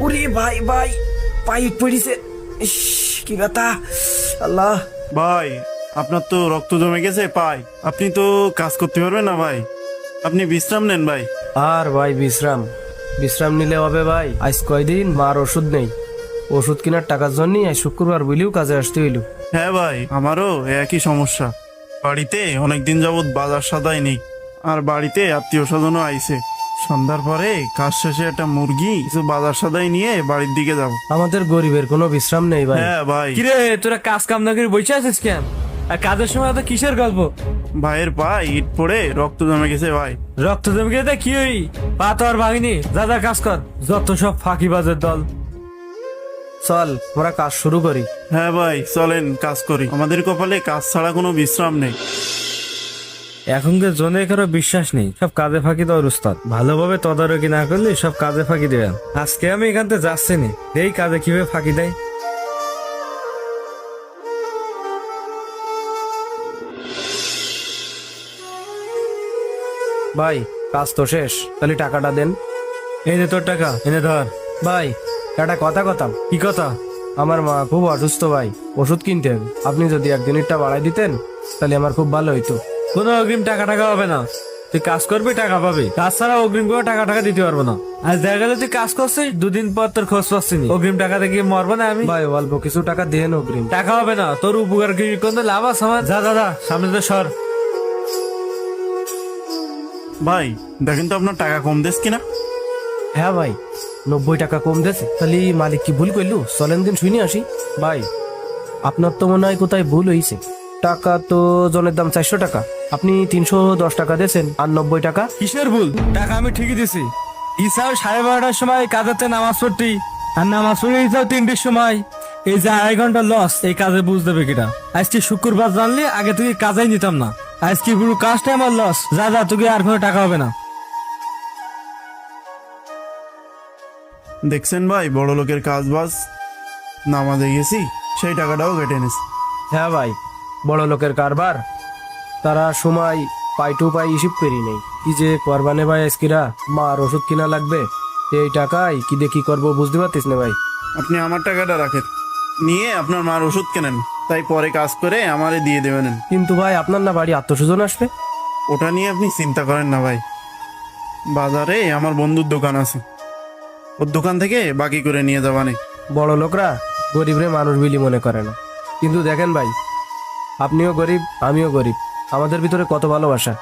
ওরে ভাই ভাই, পাইপ পড়িছে, ইস কি ব্যথা, আল্লাহ। ভাই আপনার তো রক্ত জমে গেছে পায়, আপনি তো কাজ করতে পারবেন না ভাই, আপনি বিশ্রাম নেন ভাই। আর ভাই বিশ্রাম বিশ্রাম নিলে হবে ভাই? আজ কয়দিন মার ওষুধ নেই, ওষুধ কেনার টাকার জন্যই আজ শুক্রবার বুঝলেও কাজে আসতে হইল। হ্যাঁ ভাই, আমারও একই সমস্যা, বাড়িতে অনেকদিন যাবৎ বাজার সদাই নেই, আর বাড়িতে আত্মীয় স্বজনও আইছে। সন্ধ্যার পরে কাজ শেষে একটা মুরগি কিছু বাজার সদাই নিয়ে বাড়ির দিকে যাব। আমাদের গরিবের কোনো বিশ্রাম নেই ভাই। হ্যাঁ ভাই। কিরে তোরা কাজ কাম না করে বসে আছিস কেন? আর কাজের সময় তো কিসের গল্প? ভাইয়ের পায়ে ইট পড়ে রক্ত জমে গেছে ভাই। রক্ত জমে গেছে কি হই? পা তো আর ভাঙিনি, যা যা কাজ কর, যত সব ফাঁকিবাজের দল। চল আমরা কাজ শুরু করি। হ্যাঁ ভাই চলেন কাজ করি, আমাদের কপালে কাজ ছাড়া কোনো বিশ্রাম নেই। এখনকার জনে কারো বিশ্বাস নেই, সব কাজে ফাঁকি দেওয়ার উস্তাদ। ভালোভাবে তদারকি না করলে সব কাজে ফাঁকি দেবেন। আজকে আমি এখান থেকে যাচ্ছি না, এই কাজে কিভাবে ফাঁকি দেয়। ভাই কাজ তো শেষ, তাহলে টাকাটা দেন। এই নে তোর টাকা, এনে ধর। ভাই একটা কথা কথাম, কি কথা? আমার মা খুব অসুস্থ ভাই, ওষুধ কিনতে হবে। আপনি যদি একদিনেরটা বাড়াই দিতেন তাহলে আমার খুব ভালো হইতো। কোনো অগ্রিম টাকা টাকা হবে না, তুই কাজ করবি টাকা পাবি, কাজ ছাড়া অগ্রিম করে টাকা টাকা দিতে পারবো না। আর দেখা গেলে তুই কাজ করছিস, দুদিন পর তোর খোঁজ পাচ্ছি নি, অগ্রিম টাকা দিয়ে মরবো না আমি? ভাই অল্প কিছু টাকা দেন অগ্রিম। টাকা হবে না, তোর উপকার কি কোনো লাভ আছে আমার? যা দাদা সামনে তো সর। ভাই দেখেন তো আপনার টাকা কম দেশ কিনা। হ্যাঁ ভাই 90 টাকা কম দিয়েছে। তাহলে মালিক কি ভুল করলু? চলেন দিন শুনে আসি। ভাই আপনার তো মনে হয় কোথায় ভুল হয়েছে, টাকা তো জনের দাম 400 টাকা, আপনি 310 টাকা দিয়েছেন আর 90 টাকা। কিসের ভুল? টাকা আমি ঠিকই দিছি। ইসাও 12:30টার সময় কাজেতে নামাজ পড়তি, আর নামাজ পড়ে ইসাও 3টের সময়। এই যে 2.5 ঘন্টা লস, এই কাজে বুঝ দেবে কিটা? আজকে শুক্রবার জানলে আগে থেকে কাজেই নিতাম না, আজকে পুরো কাজটা আমার লস। যা যা, তোকে আর কোনো টাকা হবে না। দেখছেন ভাই বড় লোকের কাজ বাজ, নামাজে গেছি সেই টাকাটাও কেটে নিছে। হ্যাঁ ভাই বড় লোকের কারবার, তারা সময় পাই টু পাই হিসেব করি নেই। কি যে করবানে ভাই, আজকিরা মার ওষুধ কিনা লাগবে, এই টাকায় কি দিয়ে কি করবো বুঝতে পারতিস না ভাই। আপনি আমার টাকাটা রাখেন, নিয়ে আপনার মার ওষুধ কেনেন, তাই পরে কাজ করে আমারে দিয়ে দেবেন। কিন্তু ভাই আপনার না বাড়ি আত্মস্বজন আসবে। ওটা নিয়ে আপনি চিন্তা করেন না ভাই, বাজারে আমার বন্ধুর দোকান আছে, ওর দোকান থেকে বাকি করে নিয়ে যাবানে। বড় লোকরা গরিবরে মানুষ বিলি মনে করে না, কিন্তু দেখেন ভাই আপনিও গরিব আমিও গরিব, আমাদের ভিতরে কত ভালোবাসা।